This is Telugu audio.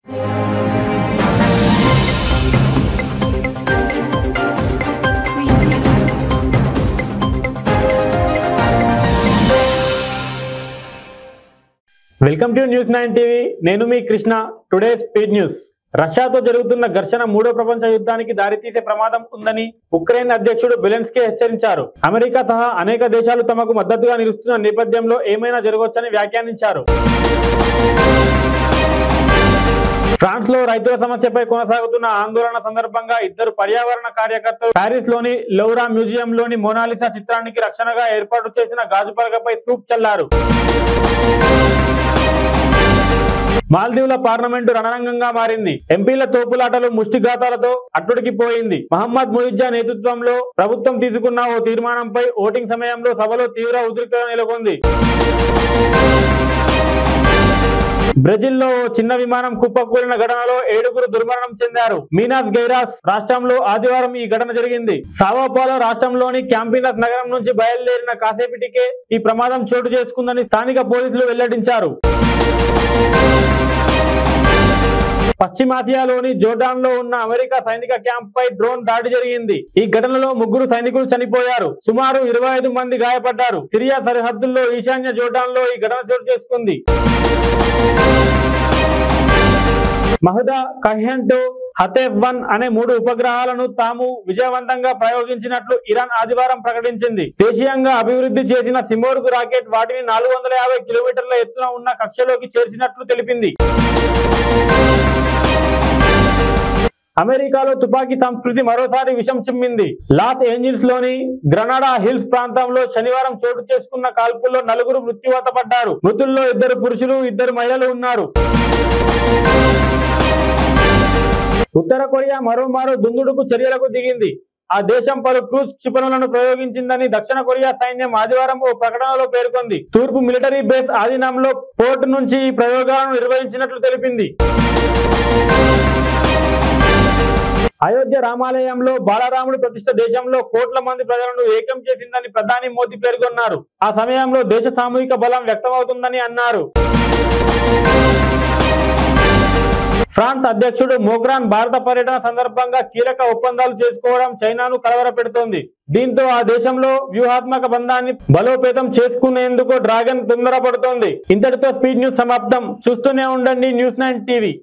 Welcome to news 9 TV. నేను మీ కృష్ణ. Today speed news. రష్యాతో జరుగుతున్న ఘర్షణ మూడో ప్రపంచ యుద్ధానికి దారితీసే ప్రమాదం ఉందని ఉక్రెయిన్ అధ్యక్షుడు జెలెన్స్కీ హెచ్చరించారు. అమెరికా సహా అనేక దేశాలు తమకు మద్దతుగా నిలుస్తున్న నేపథ్యంలో ఏమైనా జరగవచ్చని వ్యాఖ్యానించారు. ఫ్రాన్స్ లో రైతుల సమస్యపై కొనసాగుతున్న ఆందోళన సందర్భంగా ఇద్దరు పర్యావరణ కార్యకర్తలు ప్యారిస్ లోని లౌరా మ్యూజియం లోని మోనాలిసా చిత్రానికి రక్షణగా ఏర్పాటు చేసిన గాజు పలకపై సూప్ చల్లారు. మాల్దీవుల పార్లమెంటు రణరంగంగా మారింది. ఎంపీల తోపులాటలు ముష్టిఘాతాలతో అట్టుడికిపోయింది. మహమ్మద్ ముయిజ్జా నేతృత్వంలో ప్రభుత్వం తీసుకున్న ఓ తీర్మానంపై ఓటింగ్ సమయంలో సభలో తీవ్ర ఉద్రిక్తత నెలకొంది. బ్రెజిల్లో చిన్న విమానం కుప్పకూలిన ఘటనలో 7గురు దుర్మరణం చెందారు. మీనాస్ గైరాస్ రాష్ట్రంలో ఆదివారం ఈ ఘటన జరిగింది. సావో పాలో రాష్ట్రంలోని క్యాంపినస్ నగరం నుంచి బయలుదేరిన కాసేపటికే ఈ ప్రమాదం చోటు చేసుకుందని స్థానిక పోలీసులు వెల్లడించారు. పశ్చిమాసియాలోని జోర్డాన్ లో ఉన్న అమెరికా సైనిక క్యాంప్ పై డ్రోన్ దాడి జరిగింది. ఈ ఘటనలో 3 సైనికులు చనిపోయారు. సుమారు 25 మంది గాయపడ్డారు. సిరియా సరిహద్దుల్లో ఈశాన్య జోర్డాన్ లో ఈ ఘటన చోటు చేసుకుంది. మహదా, కహెంటో, హతేఫ్-1 అనే 3 ఉపగ్రహాలను తాము విజయవంతంగా ప్రయోగించినట్లు ఇరాన్ ఆదివారం ప్రకటించింది. దేశీయంగా అభివృద్ధి చేసిన సిమోర్గ్ రాకెట్ వాటిని 450 కిలోమీటర్ల ఎత్తున ఉన్న కక్షలోకి చేర్చినట్లు తెలిపింది. అమెరికాలో తుపాకీ సంస్కృతి మరోసారి విషం చిమ్మింది. లాస్ ఏంజిల్స్ లోని గ్రనాడా హిల్స్ ప్రాంతంలో శనివారం చోటు చేసుకున్న కాల్పుల్లో 4 మృత్యువాత పడ్డారు. మృతుల్లో 2 పురుషులు 2 మహిళలు ఉన్నారు. ఉత్తర కొరియా మరోమారు దుందుడుకు చర్యలకు దిగింది. ఆ దేశం పలు క్రూజ్ క్షిపణులను ప్రయోగించిందని దక్షిణ కొరియా సైన్యం ఆదివారం ఓ ప్రకటనలో పేర్కొంది. తూర్పు మిలిటరీ బేస్ ఆధీనంలో పోర్ట్ నుంచి ఈ ప్రయోగాలను నిర్వహించినట్లు తెలిపింది. అయోధ్య రామాలయంలో బాలరాముడు ప్రతిష్ఠ దేశంలో కోట్ల మంది ప్రజలను ఏకం చేసిందని ప్రధాని మోదీ పేర్కొన్నారు. ఆ సమయంలో దేశ సామూహిక బలం వ్యక్తమవుతుందని అన్నారు. ఫ్రాన్స్ అధ్యక్షుడు మోక్రాన్ భారత పర్యటన సందర్భంగా కీలక ఒప్పందాలు చేసుకోవడం చైనాను కలవరపెడుతోంది. దీంతో ఆ దేశంలో వ్యూహాత్మక బంధాన్ని బలోపేతం చేసుకునేందుకు డ్రాగన్ తొందరపడుతోంది. ఇంతటితో స్పీడ్ న్యూస్ సమాప్తం. చూస్తూనే ఉండండి న్యూస్ 9 టీవీ.